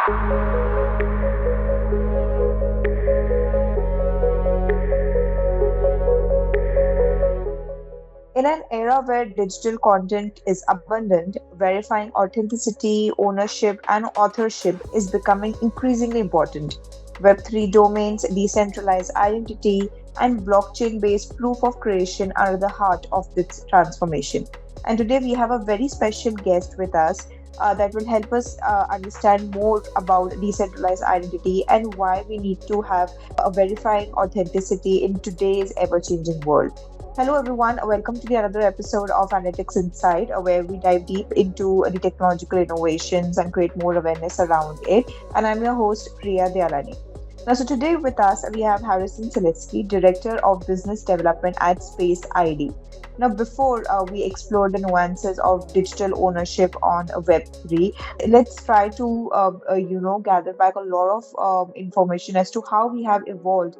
In an era where digital content is abundant, verifying authenticity, ownership, and authorship is becoming increasingly important. Web3 domains, decentralized identity, and blockchain based proof of creation are at the heart of this transformation. And today we have a very special guest with us that will help us understand more about decentralized identity and why we need to have a verifying authenticity in today's ever changing world. Hello, everyone. Welcome to the another episode of Analytics Insight, where we dive deep into the technological innovations and create more awareness around it. And I'm your host, Priya Dayalani. Now, so today with us, we have Harrison Seletsky, Director of Business Development at Space ID. Now, before we explore the nuances of digital ownership on Web3, let's try to, gather back a lot of information as to how we have evolved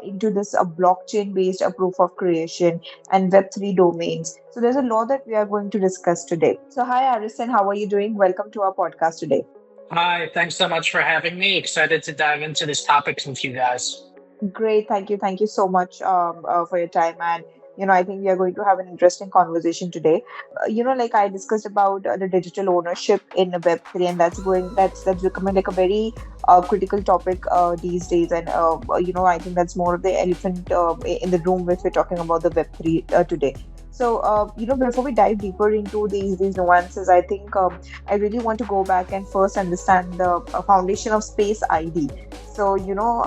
into this blockchain-based proof of creation and Web3 domains. So there's a lot that we are going to discuss today. So hi, Harrison, how are you doing? Welcome to our podcast today. Hi, thanks so much for having me. Excited to dive into this topic with you guys. Great, thank you. Thank you so much for your time. And I think we are going to have an interesting conversation today. Like I discussed about the digital ownership in Web3, and that's becoming like a very critical topic these days. And I think that's more of the elephant in the room if we're talking about the Web3 today. So, before we dive deeper into these nuances, I think I really want to go back and first understand the foundation of Space ID. So,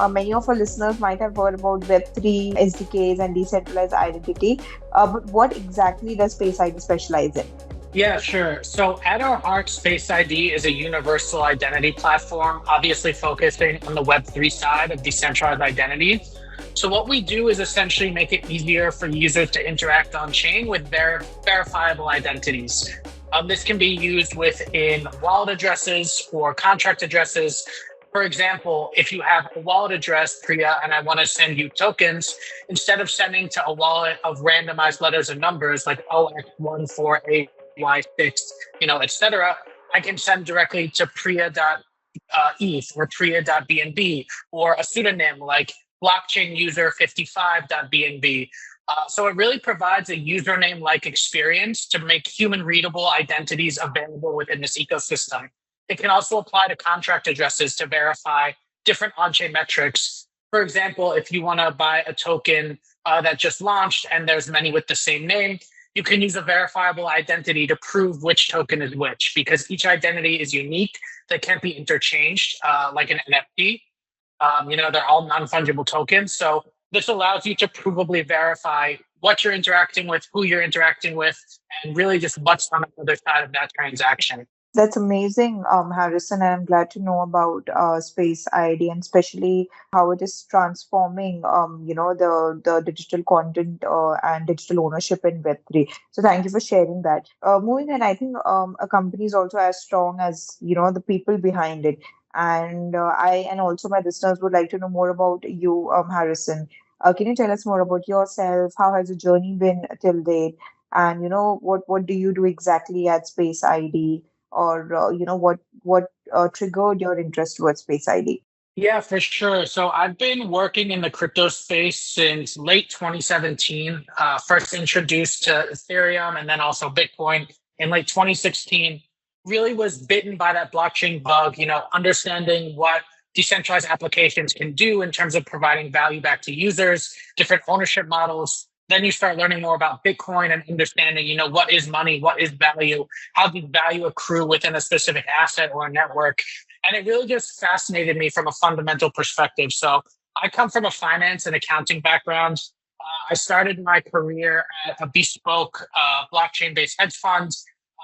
many of our listeners might have heard about Web3, SDKs, and decentralized identity. But what exactly does Space ID specialize in? Yeah, sure. So at our heart, Space ID is a universal identity platform, obviously focusing on the Web3 side of decentralized identities. So what we do is essentially make it easier for users to interact on chain with their verifiable identities. This can be used within wallet addresses or contract addresses. For example, if you have a wallet address, Priya, and I want to send you tokens, instead of sending to a wallet of randomized letters and numbers like OX14AY6, etc., I can send directly to Priya.eth or Priya.bnb or a pseudonym like blockchain user 55.bnb. So it really provides a username like experience to make human readable identities available within this ecosystem. It can also apply to contract addresses to verify different on-chain metrics. For example, if you want to buy a token that just launched and there's many with the same name, you can use a verifiable identity to prove which token is which, because each identity is unique. They can't be interchanged like an NFT. They're all non-fungible tokens. So this allows you to provably verify what you're interacting with, who you're interacting with, and really just what's on the other side of that transaction. That's amazing, Harrison, and I'm glad to know about Space ID and especially how it is transforming, the digital content and digital ownership in Web3. So thank you for sharing that. Moving on, I think a company is also as strong as the people behind it. And I and also my listeners would like to know more about you, Harrison. Can you tell us more about yourself? How has the journey been till date? And what do you do exactly at Space ID? Or what triggered your interest towards Space ID? Yeah, for sure. So I've been working in the crypto space since late 2017. First introduced to Ethereum and then also Bitcoin in late 2016. Really was bitten by that blockchain bug, understanding what decentralized applications can do in terms of providing value back to users, different ownership models. Then you start learning more about Bitcoin and understanding, what is money, what is value, how does value accrue within a specific asset or a network. And it really just fascinated me from a fundamental perspective. So I come from a finance and accounting background. I started my career at a bespoke blockchain-based hedge fund,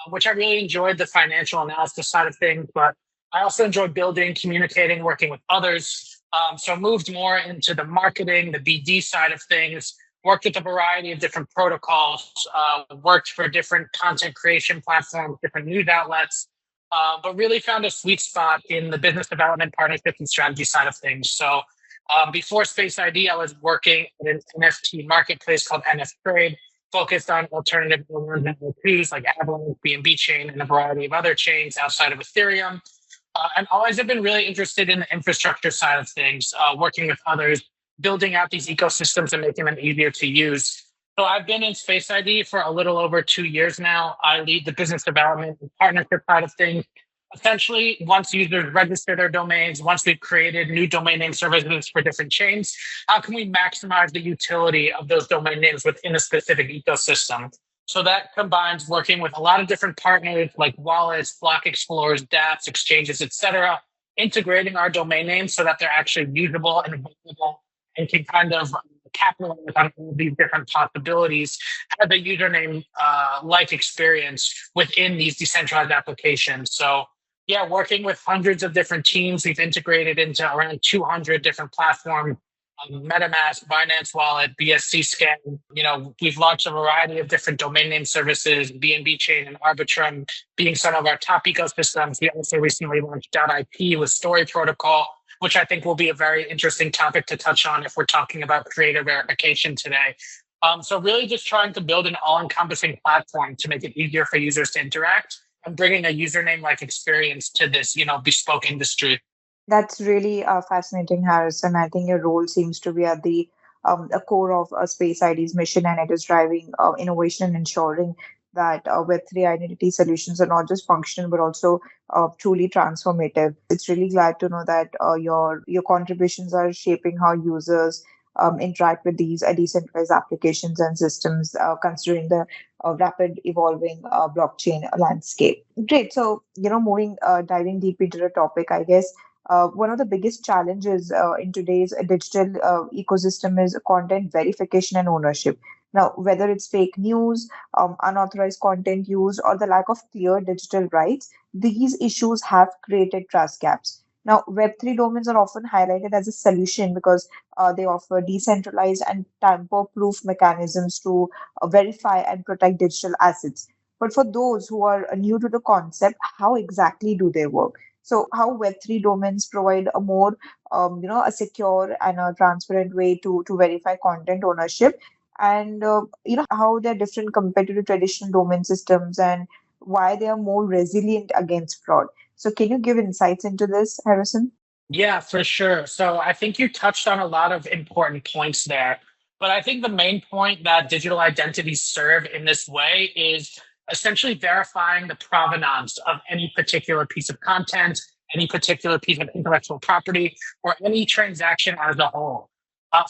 which I really enjoyed the financial analysis side of things, but I also enjoyed building, communicating, working with others. So moved more into the marketing, the BD side of things, worked with a variety of different protocols, worked for different content creation platforms, different news outlets, but really found a sweet spot in the business development, partnership, and strategy side of things. So before Space ID, I was working at an NFT marketplace called NF Trade, focused on alternative network twos like Avalanche, BNB chain, and a variety of other chains outside of Ethereum. And always have been really interested in the infrastructure side of things, working with others, building out these ecosystems and making them easier to use. So I've been in Space ID for a little over 2 years now. I lead the business development and partnership side of things. Essentially, once users register their domains, once we've created new domain name services for different chains, how can we maximize the utility of those domain names within a specific ecosystem? So that combines working with a lot of different partners like wallets, block explorers, dApps, exchanges, etc., integrating our domain names so that they're actually usable and available and can kind of capitalize on all these different possibilities as a username like experience within these decentralized applications. So yeah, working with hundreds of different teams, we've integrated into around 200 different platforms, MetaMask, Binance Wallet, BSC Scan. We've launched a variety of different domain name services, BNB Chain and Arbitrum being some of our top ecosystems. We also recently launched .ip with Story Protocol, which I think will be a very interesting topic to touch on if we're talking about creator verification today. So really just trying to build an all-encompassing platform to make it easier for users to interact and bringing a username-like experience to this, bespoke industry. That's really fascinating, Harrison. I think your role seems to be at the core of Space ID's mission, and it is driving innovation and ensuring that Web3 identity solutions are not just functional but also truly transformative. It's really glad to know that your contributions are shaping how users interact with these decentralized applications and systems, considering the rapid evolving blockchain landscape. Great. So, moving diving deep into the topic, I guess one of the biggest challenges in today's digital ecosystem is content verification and ownership. Now, whether it's fake news, unauthorized content use, or the lack of clear digital rights, these issues have created trust gaps. Now, Web3 domains are often highlighted as a solution because they offer decentralized and tamper proof mechanisms to verify and protect digital assets. But for those who are new to the concept, how exactly do they work? So, how Web3 domains provide a more, a secure and a transparent way to verify content ownership, and how they're different compared to the traditional domain systems, and why they are more resilient against fraud. So, can you give insights into this, Harrison? Yeah, for sure. So I think you touched on a lot of important points there. But I think the main point that digital identities serve in this way is essentially verifying the provenance of any particular piece of content, any particular piece of intellectual property, or any transaction as a whole.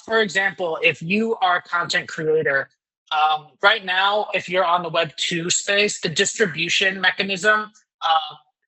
For example, if you are a content creator, right now, if you're on the Web2 space, the distribution mechanism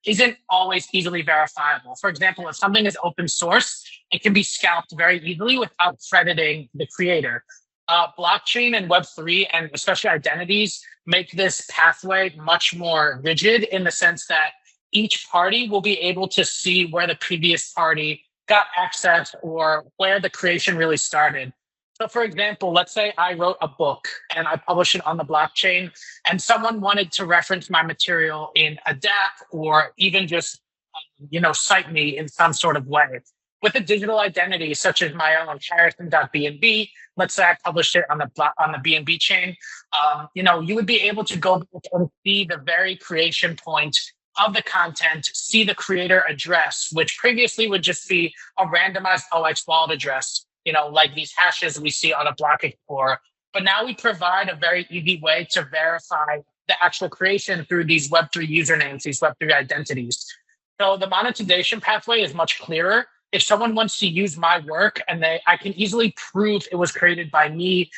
isn't always easily verifiable. For example, if something is open source, it can be scalped very easily without crediting the creator. Blockchain and Web3, and especially identities, make this pathway much more rigid in the sense that each party will be able to see where the previous party got access or where the creation really started. So, for example, let's say I wrote a book and I published it on the blockchain, and someone wanted to reference my material in a dApp or even just, cite me in some sort of way. With a digital identity such as my own Harrison.bnb, let's say I published it on the BNB chain, you would be able to go back and see the very creation point of the content, see the creator address, which previously would just be a randomized OX wallet address, like these hashes we see on a block explorer. But now we provide a very easy way to verify the actual creation through these Web3 usernames, these Web3 identities. So the monetization pathway is much clearer. If someone wants to use my work and I can easily prove it was created by me,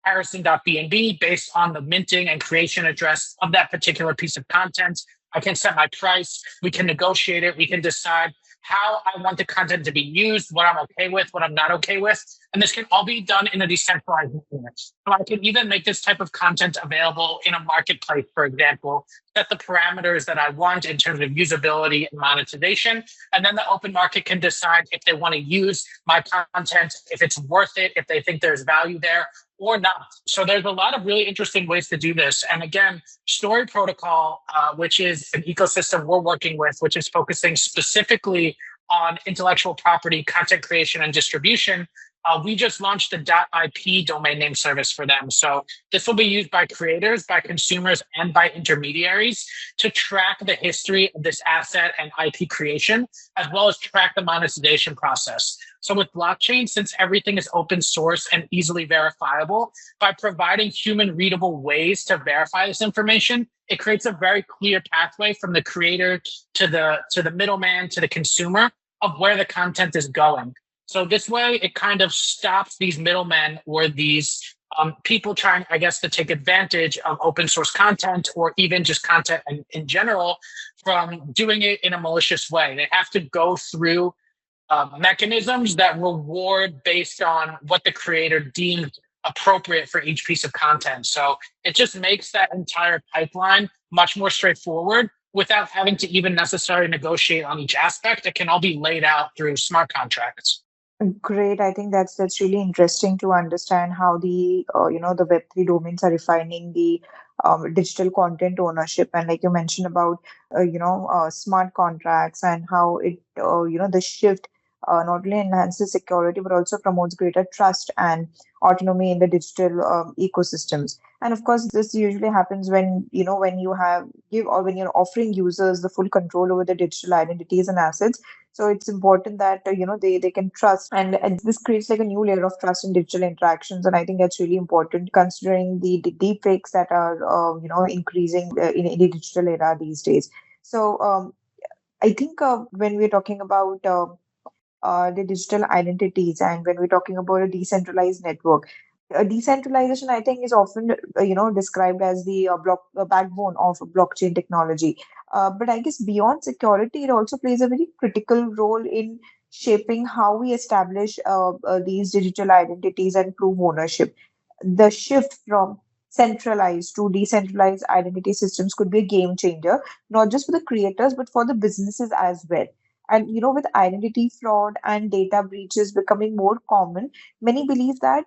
Harrison.bnb, based on the minting and creation address of that particular piece of content. I can set my price. We can negotiate it. We can decide how I want the content to be used, what I'm okay with, what I'm not okay with. And this can all be done in a decentralized manner. So I can even make this type of content available in a marketplace, for example, set the parameters that I want in terms of usability and monetization. And then the open market can decide if they want to use my content, if it's worth it, if they think there's value there or not. So there's a lot of really interesting ways to do this. And again, Story Protocol, which is an ecosystem we're working with, which is focusing specifically on intellectual property, content creation, and distribution, we just launched the .ip domain name service for them. So this will be used by creators, by consumers, and by intermediaries to track the history of this asset and IP creation, as well as track the monetization process. So with blockchain, since everything is open source and easily verifiable, by providing human readable ways to verify this information, it creates a very clear pathway from the creator to the middleman to the consumer of where the content is going. So this way, it kind of stops these middlemen or these people trying, I guess, to take advantage of open source content or even just content in general from doing it in a malicious way. They have to go through mechanisms that reward based on what the creator deemed appropriate for each piece of content. So it just makes that entire pipeline much more straightforward without having to even necessarily negotiate on each aspect. It can all be laid out through smart contracts. Great. I think that's really interesting to understand how the Web3 domains are refining the digital content ownership, and like you mentioned about smart contracts and how the shift not only enhances security but also promotes greater trust and autonomy in the digital ecosystems. And of course, this usually happens when you have give or when you're offering users the full control over the digital identities and assets. So it's important that they can trust, and this creates like a new layer of trust in digital interactions. And I think that's really important considering the deep fakes that are increasing in the digital era these days. So I think when we're talking about the digital identities, and when we're talking about a decentralized network, decentralization, I think, is often described as the backbone of blockchain technology. But I guess beyond security, it also plays a very critical role in shaping how we establish these digital identities and prove ownership. The shift from centralized to decentralized identity systems could be a game changer, not just for the creators, but for the businesses as well. And with identity fraud and data breaches becoming more common, many believe that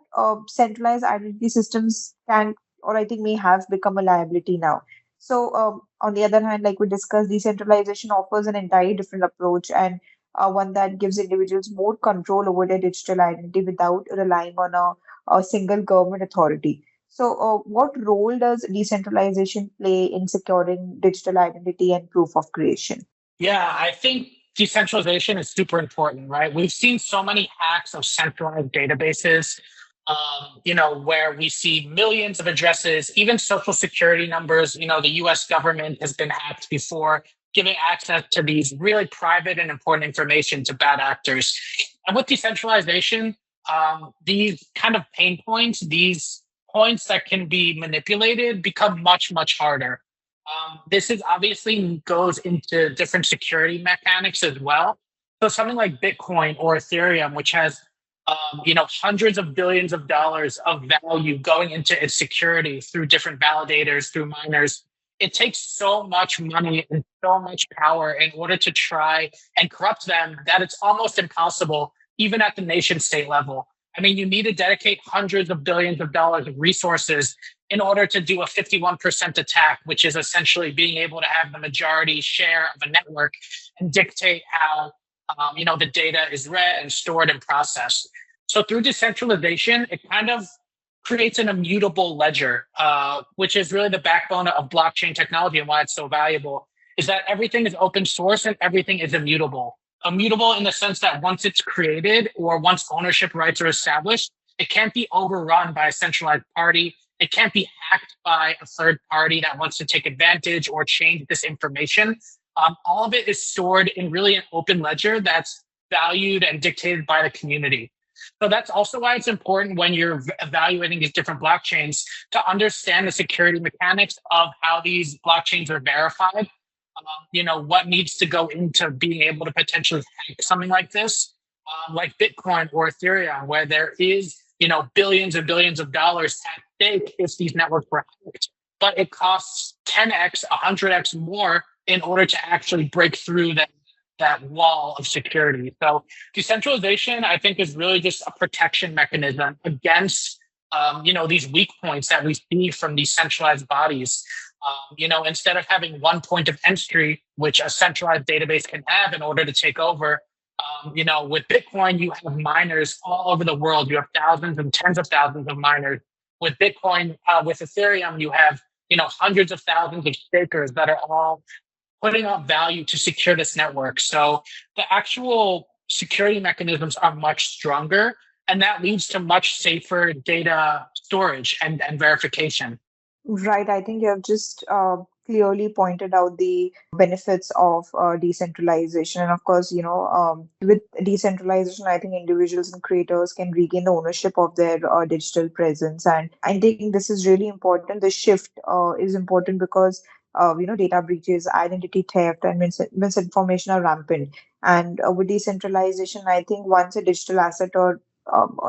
centralized identity systems can, or I think may have become a liability now. So, on the other hand, like we discussed, decentralization offers an entirely different approach, and one that gives individuals more control over their digital identity without relying on a single government authority. So, what role does decentralization play in securing digital identity and proof of creation? Yeah, I think decentralization is super important, right? We've seen so many hacks of centralized databases, where we see millions of addresses, even social security numbers. The US government has been hacked before, giving access to these really private and important information to bad actors. And with decentralization, these kind of pain points, these points that can be manipulated become much, much harder. This is obviously goes into different security mechanics as well. So something like Bitcoin or Ethereum, which has hundreds of billions of dollars of value going into its security through different validators, through miners, it takes so much money and so much power in order to try and corrupt them that it's almost impossible, even at the nation state level. I mean, you need to dedicate hundreds of billions of dollars of resources in order to do a 51% attack, which is essentially being able to have the majority share of a network and dictate how the data is read and stored and processed. So through decentralization, it kind of creates an immutable ledger, which is really the backbone of blockchain technology and why it's so valuable, is that everything is open source and everything is immutable. Immutable in the sense that once it's created or once ownership rights are established, it can't be overrun by a centralized party. It can't be hacked by a third party that wants to take advantage or change this information. All of it is stored in really an open ledger that's valued and dictated by the community. So that's also why it's important when you're evaluating these different blockchains to understand the security mechanics of how these blockchains are verified. What needs to go into being able to potentially hack something like this, like Bitcoin or Ethereum, where there is, billions and billions of dollars at stake if these networks were hacked. But it costs 10x, 100x more in order to actually break through that wall of security. So decentralization, I think, is really just a protection mechanism against, these weak points that we see from these centralized bodies. Instead of having one point of entry, which a centralized database can have in order to take over, With Bitcoin, you have miners all over the world. You have thousands and tens of thousands of miners. With Bitcoin, with Ethereum, you have hundreds of thousands of stakers that are all putting up value to secure this network. So the actual security mechanisms are much stronger, and that leads to much safer data storage and verification. Right. I think you have just clearly pointed out the benefits of decentralization. And of course, with decentralization, I think individuals and creators can regain the ownership of their digital presence. And I think this is really important. The shift is important because, data breaches, identity theft, and misinformation are rampant. And with decentralization, I think once a digital asset or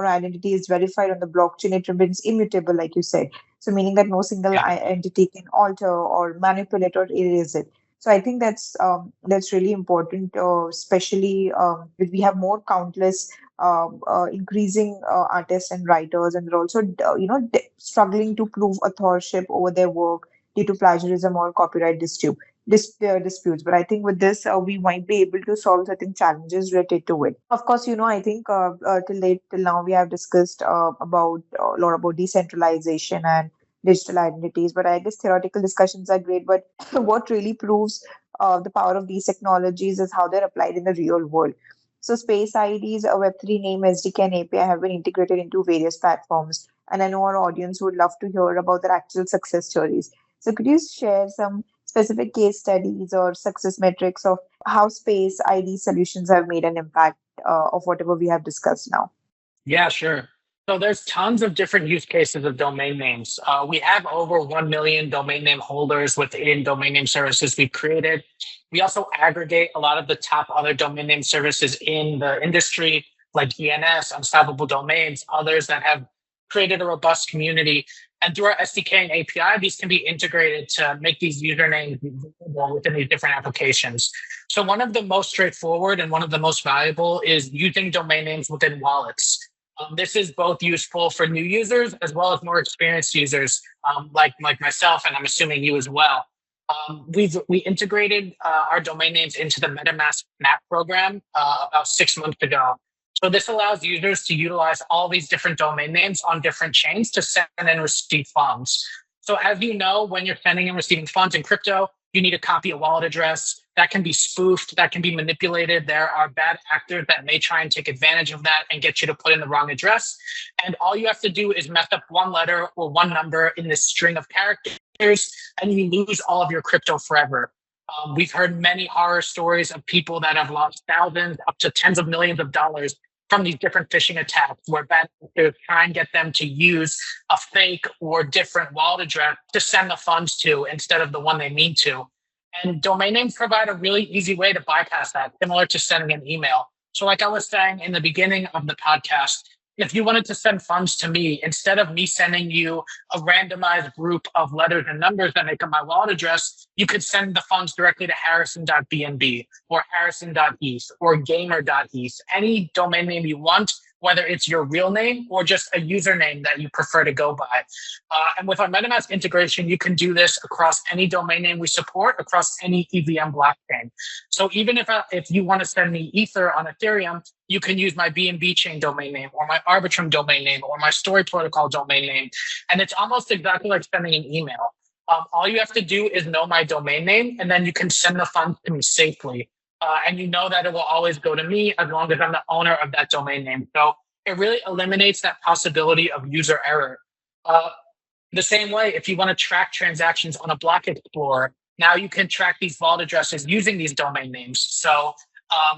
identity is verified on the blockchain, it remains immutable, like you said, so meaning that no single Yeah. entity can alter or manipulate or erase it. So I think that's really important, especially if we have more countless increasing artists and writers, and they're also struggling to prove authorship over their work due to plagiarism or copyright disputes. But I think with this, we might be able to solve certain challenges related to it. Of course, I think till now we have discussed about a lot about decentralization and digital identities. But I guess theoretical discussions are great. But what really proves the power of these technologies is how they're applied in the real world. So Space IDs, a Web3 name, SDK, and API have been integrated into various platforms. And I know our audience would love to hear about their actual success stories. So could you share some specific case studies or success metrics of how Space ID solutions have made an impact of whatever we have discussed now? Yeah, sure. So there's tons of different use cases of domain names. We have over 1 million domain name holders within domain name services we've created. We also aggregate a lot of the top other domain name services in the industry, like ENS, Unstoppable Domains, others that have created a robust community. And through our SDK and API, these can be integrated to make these usernames visible within these different applications. So one of the most straightforward and one of the most valuable is using domain names within wallets. This is both useful for new users as well as more experienced users, like myself, and I'm assuming you as well. We integrated our domain names into the MetaMask Map program about 6 months ago. So this allows users to utilize all these different domain names on different chains to send and receive funds. So as you know, when you're sending and receiving funds in crypto, you need to copy a wallet address. That can be spoofed, that can be manipulated. There are bad actors that may try and take advantage of that and get you to put in the wrong address. And all you have to do is mess up one letter or one number in this string of characters, and you lose all of your crypto forever. We've heard many horror stories of people that have lost thousands up to tens of millions of dollars from these different phishing attacks where bad actors try and get them to use a fake or different wallet address to send the funds to instead of the one they mean to. And domain names provide a really easy way to bypass that, similar to sending an email. So, like I was saying in the beginning of the podcast, if you wanted to send funds to me, instead of me sending you a randomized group of letters and numbers that make up my wallet address, you could send the funds directly to harrison.bnb or harrison.eth or gamer.eth, any domain name you want, whether it's your real name or just a username that you prefer to go by. And with our MetaMask integration, you can do this across any domain name we support, across any EVM blockchain. So even if you want to send me Ether on Ethereum, you can use my BNB chain domain name or my Arbitrum domain name or my Story Protocol domain name. And it's almost exactly like sending an email. All you have to do is know my domain name, and then you can send the funds to me safely. And you know that it will always go to me as long as I'm the owner of that domain name. So it really eliminates that possibility of user error. The same way, if you want to track transactions on a block explorer, now you can track these vault addresses using these domain names. So,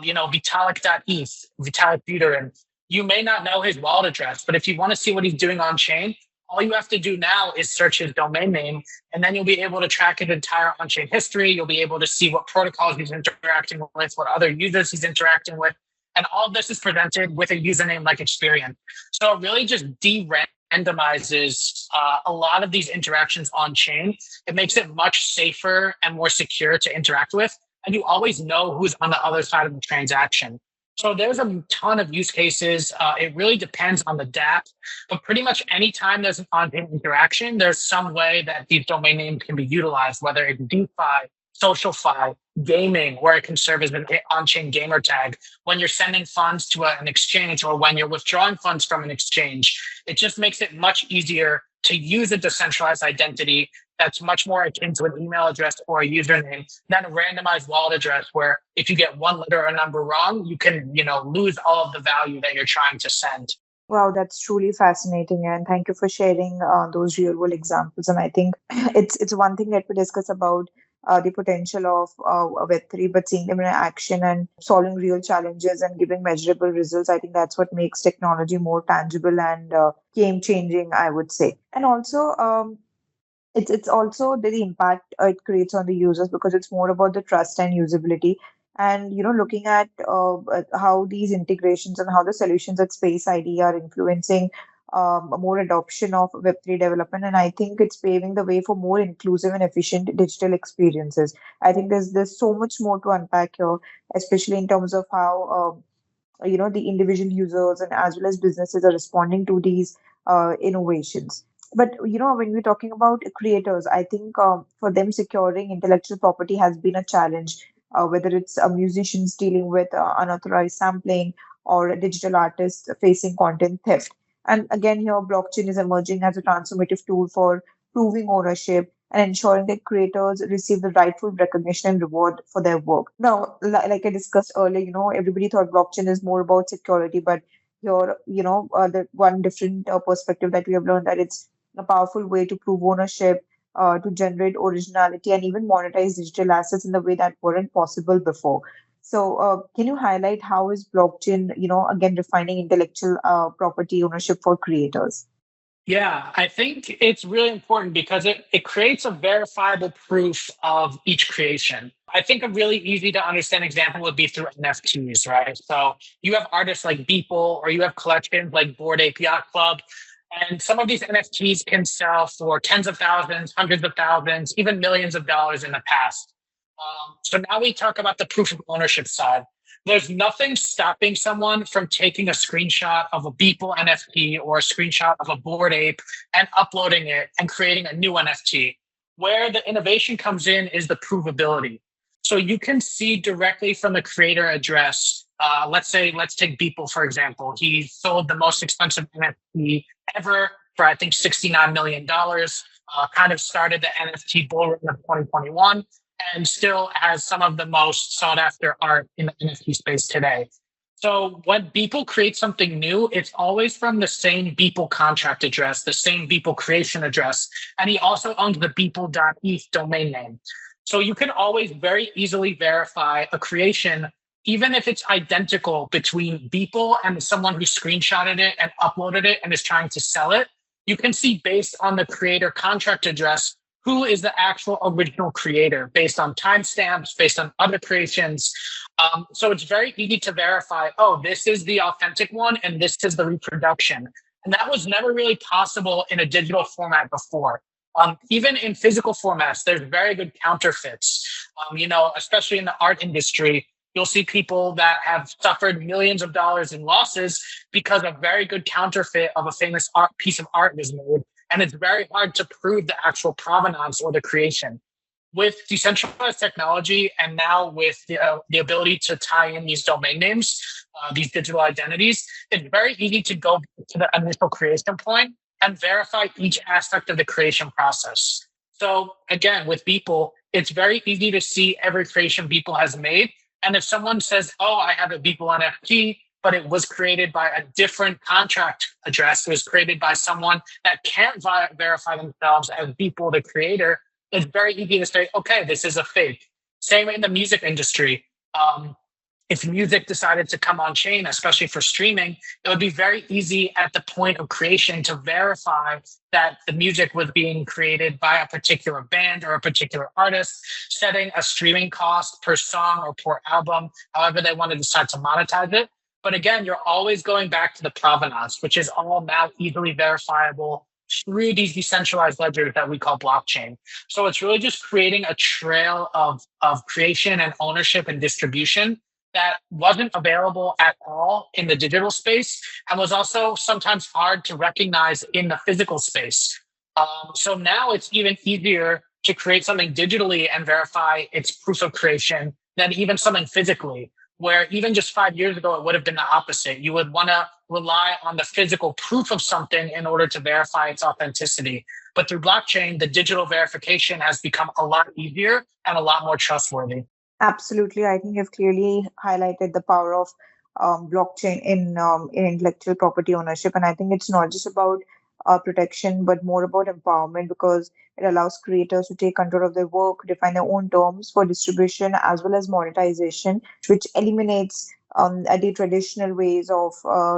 Vitalik.eth, Vitalik Buterin, you may not know his wallet address, but if you want to see what he's doing on chain, all you have to do now is search his domain name, and then you'll be able to track his entire on-chain history. You'll be able to see what protocols he's interacting with, what other users he's interacting with. And all of this is presented with a username-like experience. So it really just de-randomizes a lot of these interactions on-chain. It makes it much safer and more secure to interact with. And you always know who's on the other side of the transaction. So there's a ton of use cases. It really depends on the dApp, but pretty much anytime there's an on-chain interaction, there's some way that these domain names can be utilized, whether it's DeFi, SocialFi, gaming, where it can serve as an on-chain gamer tag. When you're sending funds to an exchange or when you're withdrawing funds from an exchange, it just makes it much easier to use a decentralized identity that's much more akin to an email address or a username than a randomized wallet address where if you get one letter or number wrong, you can, lose all of the value that you're trying to send. Wow, that's truly fascinating, and thank you for sharing those real world examples. And I think it's one thing that we discuss about the potential of Web3, but seeing them in action and solving real challenges and giving measurable results, I think that's what makes technology more tangible and game changing, I would say. And also, it's also the impact it creates on the users because it's more about the trust and usability and looking at how these integrations and how the solutions at space id are influencing a more adoption of web3 development, and I think it's paving the way for more inclusive and efficient digital experiences. I think there's so much more to unpack here, especially in terms of how the individual users and as well as businesses are responding to these innovations. But when we're talking about creators, I think for them securing intellectual property has been a challenge, whether it's musicians dealing with unauthorized sampling or digital artists facing content theft. And again, here blockchain is emerging as a transformative tool for proving ownership and ensuring that creators receive the rightful recognition and reward for their work. Now, like I discussed earlier, everybody thought blockchain is more about security, but here, the one different perspective that we have learned that it's a powerful way to prove ownership, to generate originality, and even monetize digital assets in the way that weren't possible before. So, can you highlight how is blockchain, again, defining intellectual property ownership for creators? Yeah, I think it's really important because it creates a verifiable proof of each creation. I think a really easy to understand example would be through NFTs, right? So you have artists like Beeple or you have collections like Bored Ape Yacht Club. And some of these NFTs can sell for tens of thousands, hundreds of thousands, even millions of dollars in the past. So now we talk about the proof of ownership side. There's nothing stopping someone from taking a screenshot of a Beeple NFT or a screenshot of a Bored Ape and uploading it and creating a new NFT. Where the innovation comes in is the provability. So you can see directly from the creator address. Let's take Beeple, for example. He sold the most expensive NFT ever for, I think, $69 million. Kind of started the NFT bull run of 2021 and still has some of the most sought after art in the NFT space today. So when Beeple creates something new, it's always from the same Beeple contract address, the same Beeple creation address. And he also owns the beeple.eth domain name. So you can always very easily verify a creation, even if it's identical between Beeple and someone who screenshotted it and uploaded it and is trying to sell it. You can see based on the creator contract address who is the actual original creator based on timestamps, based on other creations. So it's very easy to verify, oh, this is the authentic one and this is the reproduction. And that was never really possible in a digital format before. Even in physical formats, there's very good counterfeits. Especially in the art industry, you'll see people that have suffered millions of dollars in losses because a very good counterfeit of a famous piece of art was made. And it's very hard to prove the actual provenance or the creation. With decentralized technology and now with the ability to tie in these domain names, these digital identities, it's very easy to go to the initial creation point and verify each aspect of the creation process. So again, with Beeple, it's very easy to see every creation Beeple has made. And if someone says, oh, I have a Beeple NFT, but it was created by a different contract address, it was created by someone that can't verify themselves as Beeple, the creator, it's very easy to say, okay, this is a fake. Same in the music industry. If music decided to come on chain, especially for streaming, it would be very easy at the point of creation to verify that the music was being created by a particular band or a particular artist, setting a streaming cost per song or per album, however they want to decide to monetize it. But again, you're always going back to the provenance, which is all now easily verifiable through these decentralized ledgers that we call blockchain. So it's really just creating a trail of creation and ownership and distribution that wasn't available at all in the digital space and was also sometimes hard to recognize in the physical space. So now it's even easier to create something digitally and verify its proof of creation than even something physically, where even just 5 years ago, it would have been the opposite. You would want to rely on the physical proof of something in order to verify its authenticity. But through blockchain, the digital verification has become a lot easier and a lot more trustworthy. Absolutely. I think you've clearly highlighted the power of blockchain in intellectual property ownership. And I think it's not just about protection, but more about empowerment because it allows creators to take control of their work, define their own terms for distribution as well as monetization, which eliminates the traditional ways of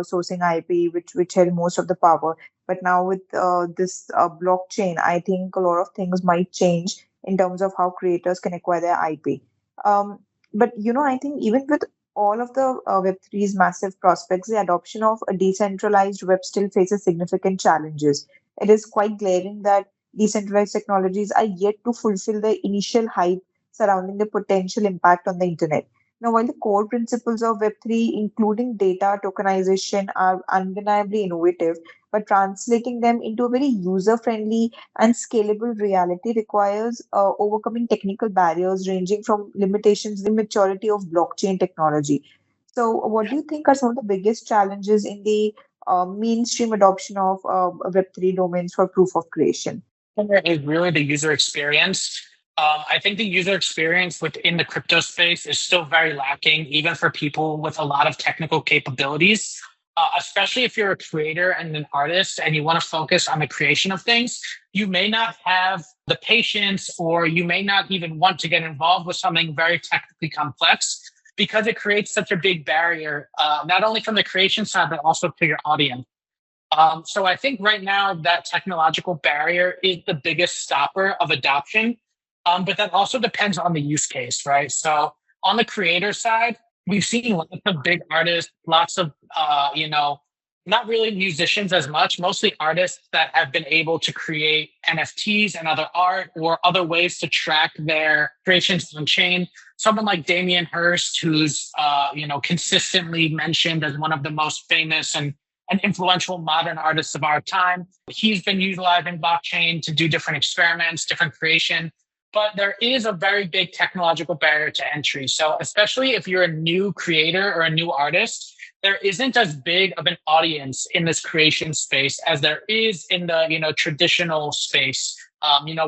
sourcing IP, which held most of the power. But now with this blockchain, I think a lot of things might change in terms of how creators can acquire their IP. Um, but I think even with all of the Web3's massive prospects, the adoption of a decentralized web still faces significant challenges. It is quite glaring that decentralized technologies are yet to fulfill the initial hype surrounding the potential impact on the internet. Now, while the core principles of Web3, including data tokenization, are undeniably innovative, but translating them into a very user friendly and scalable reality requires overcoming technical barriers ranging from limitations in maturity of blockchain technology. So, what do you think are some of the biggest challenges in the mainstream adoption of Web3 domains for proof of creation? Is really the user experience. I think the user experience within the crypto space is still very lacking, even for people with a lot of technical capabilities. Especially if you're a creator and an artist and you want to focus on the creation of things, you may not have the patience or you may not even want to get involved with something very technically complex because it creates such a big barrier, not only from the creation side, but also to your audience. So I think right now that technological barrier is the biggest stopper of adoption. But that also depends on the use case, right? So on the creator side, we've seen lots of big artists, lots of not really musicians as much, mostly artists that have been able to create NFTs and other art or other ways to track their creations on chain. Someone like Damien Hirst, who's consistently mentioned as one of the most famous and influential modern artists of our time. He's been utilizing blockchain to do different experiments, different creation, but there is a very big technological barrier to entry. So especially if you're a new creator or a new artist, there isn't as big of an audience in this creation space as there is in the traditional space,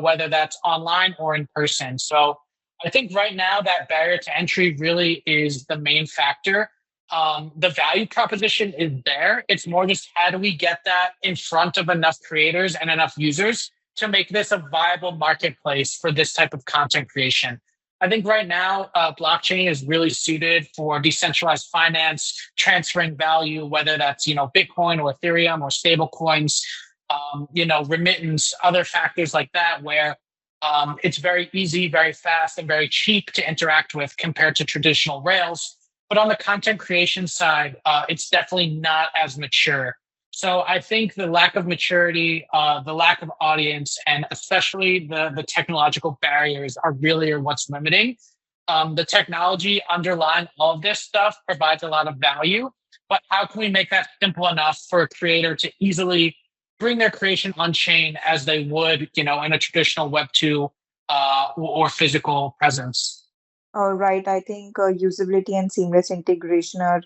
whether that's online or in person. So I think right now that barrier to entry really is the main factor. The value proposition is there. It's more just how do we get that in front of enough creators and enough users to make this a viable marketplace for this type of content creation. I think right now, blockchain is really suited for decentralized finance, transferring value, whether that's Bitcoin or Ethereum or stable coins, remittance, other factors like that, where it's very easy, very fast, and very cheap to interact with compared to traditional rails. But on the content creation side, it's definitely not as mature. So I think the lack of maturity, the lack of audience, and especially the technological barriers are really what's limiting. The technology underlying all of this stuff provides a lot of value, but how can we make that simple enough for a creator to easily bring their creation on chain as they would, in a traditional Web2 or physical presence? Right. I think usability and seamless integration are,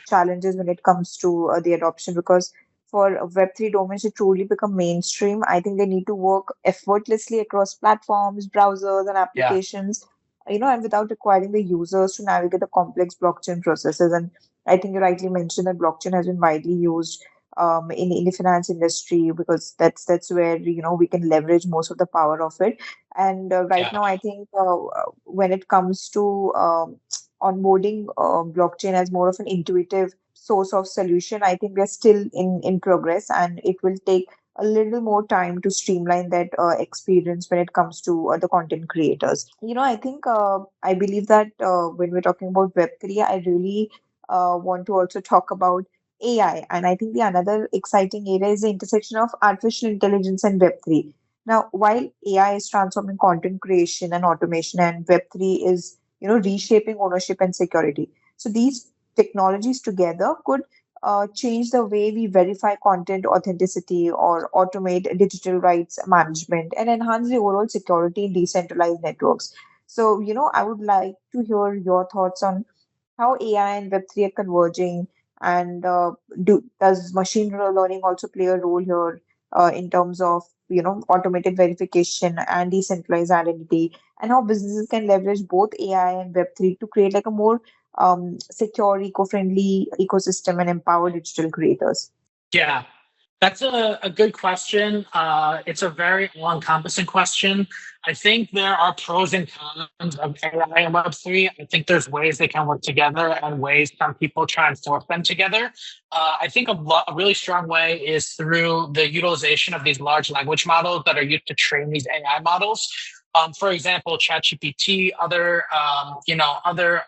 challenges when it comes to the adoption because for Web3 domains to truly become mainstream, I think they need to work effortlessly across platforms, browsers, and Yeah, applications, and without requiring the users to navigate the complex blockchain processes. And I think you rightly mentioned that blockchain has been widely used in the finance industry because that's where we can leverage most of the power of it. And right yeah. now, I think when it comes to onboarding blockchain as more of an intuitive source of solution, I think we're still in progress, and it will take a little more time to streamline that experience when it comes to the content creators. I think I believe that when we're talking about Web3, I really want to also talk about AI, and I think the another exciting area is the intersection of artificial intelligence and Web3. Now, while AI is transforming content creation and automation, and Web3 is, reshaping ownership and security. So these technologies together could change the way we verify content authenticity or automate digital rights management and enhance the overall security in decentralized networks. So, I would like to hear your thoughts on how AI and Web3 are converging, and does machine learning also play a role here in terms of automated verification and decentralized identity, and how businesses can leverage both AI and Web3 to create like a more secure, eco-friendly ecosystem and empower digital creators. Yeah, that's a good question. It's a very all-encompassing question. I think there are pros and cons of AI and Web3. I think there's ways they can work together and ways some people try and force them together. I think a really strong way is through the utilization of these large language models that are used to train these AI models. For example, ChatGPT, other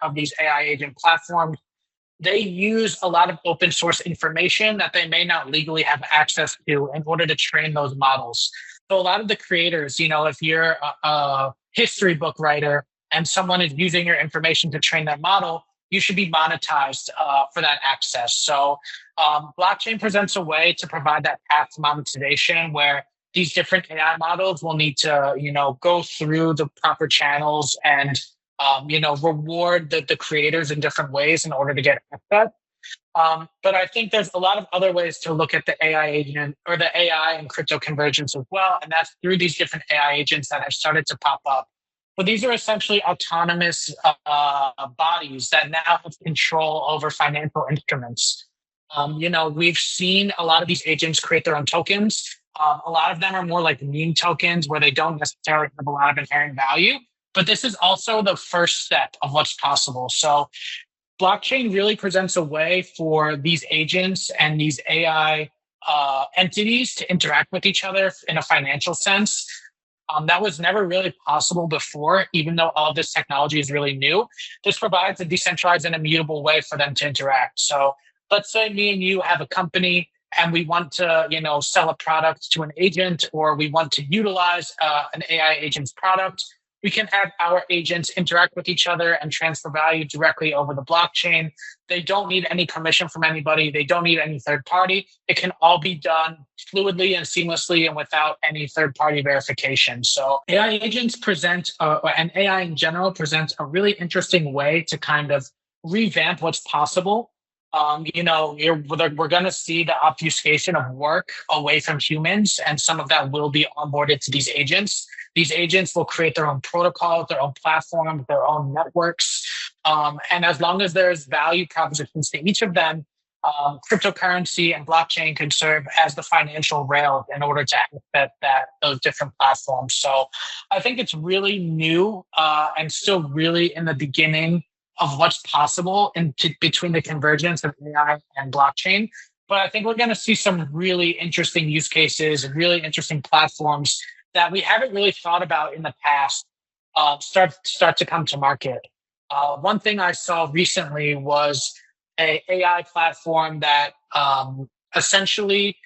of these AI agent platforms, they use a lot of open source information that they may not legally have access to in order to train those models. So a lot of the creators, if you're a history book writer and someone is using your information to train that model, you should be monetized for that access. So blockchain presents a way to provide that path to monetization where these different AI models will need to, go through the proper channels and reward the creators in different ways in order to get access. But I think there's a lot of other ways to look at the AI agent or the AI and crypto convergence as well. And that's through these different AI agents that have started to pop up. But these are essentially autonomous bodies that now have control over financial instruments. We've seen a lot of these agents create their own tokens. A lot of them are more like meme tokens where they don't necessarily have a lot of inherent value. But this is also the first step of what's possible. So blockchain really presents a way for these agents and these AI entities to interact with each other in a financial sense. That was never really possible before, even though all of this technology is really new. This provides a decentralized and immutable way for them to interact. So let's say me and you have a company and we want to, sell a product to an agent, or we want to utilize an AI agent's product. We can have our agents interact with each other and transfer value directly over the blockchain. They don't need any permission from anybody. They don't need any third party. It can all be done fluidly and seamlessly and without any third party verification. So AI agents and AI in general presents a really interesting way to kind of revamp what's possible. We're going to see the obfuscation of work away from humans, and some of that will be onboarded to these agents. These agents will create their own protocols, their own platforms, their own networks. And as long as there's value propositions to each of them, cryptocurrency and blockchain can serve as the financial rail in order to access those different platforms. So I think it's really new and still really in the beginning of what's possible between the convergence of AI and blockchain. But I think we're going to see some really interesting use cases and really interesting platforms that we haven't really thought about in the past start to come to market. One thing I saw recently was a AI platform that essentially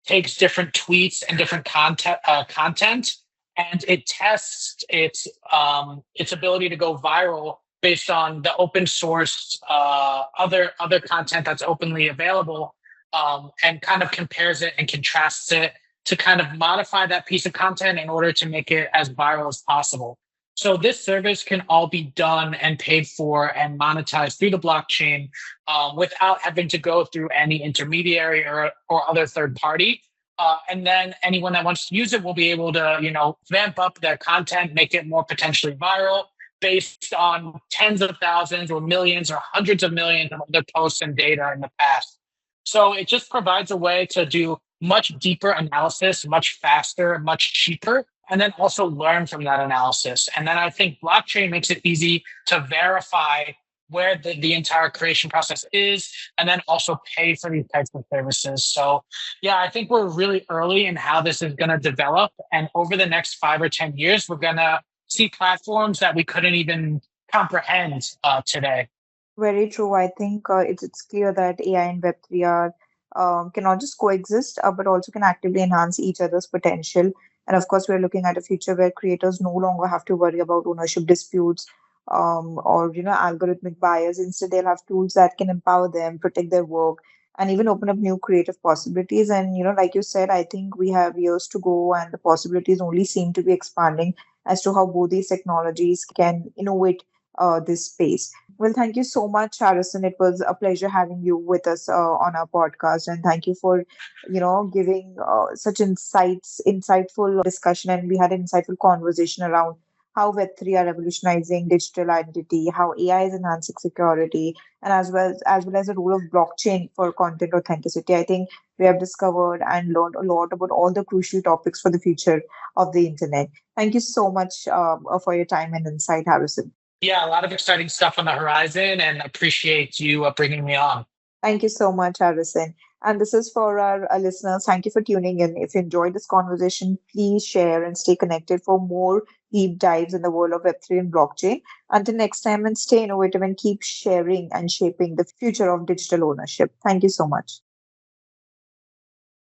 takes different tweets and different content, and it tests its ability to go viral based on the open source other content that's openly available, and kind of compares it and contrasts it to kind of modify that piece of content in order to make it as viral as possible. So this service can all be done and paid for and monetized through the blockchain without having to go through any intermediary or other third party. And then anyone that wants to use it will be able to, vamp up their content, make it more potentially viral based on tens of thousands or millions or hundreds of millions of other posts and data in the past. So it just provides a way to do much deeper analysis, much faster, much cheaper, and then also learn from that analysis. And then I think blockchain makes it easy to verify where the entire creation process is, and then also pay for these types of services. So yeah, I think we're really early in how this is going to develop. And over the next 5 or 10 years, we're going to see platforms that we couldn't even comprehend today. Very true. I think it's clear that AI and Web3 are can not just coexist, but also can actively enhance each other's potential. And of course, we're looking at a future where creators no longer have to worry about ownership disputes or algorithmic bias. Instead, they'll have tools that can empower them, protect their work, and even open up new creative possibilities. And, like you said, I think we have years to go, and the possibilities only seem to be expanding as to how both these technologies can innovate this space. Well, thank you so much, Harrison. It was a pleasure having you with us on our podcast, and thank you for, giving such insightful discussion, and we had an insightful conversation around how Web3 are revolutionizing digital identity, how AI is enhancing security, and as well as the role of blockchain for content authenticity. I think we have discovered and learned a lot about all the crucial topics for the future of the internet. Thank you so much for your time and insight, Harrison. Yeah, a lot of exciting stuff on the horizon, and appreciate you bringing me on. Thank you so much, Harrison. And this is for our listeners. Thank you for tuning in. If you enjoyed this conversation, please share and stay connected for more deep dives in the world of Web3 and blockchain. Until next time, and stay innovative and keep sharing and shaping the future of digital ownership. Thank you so much.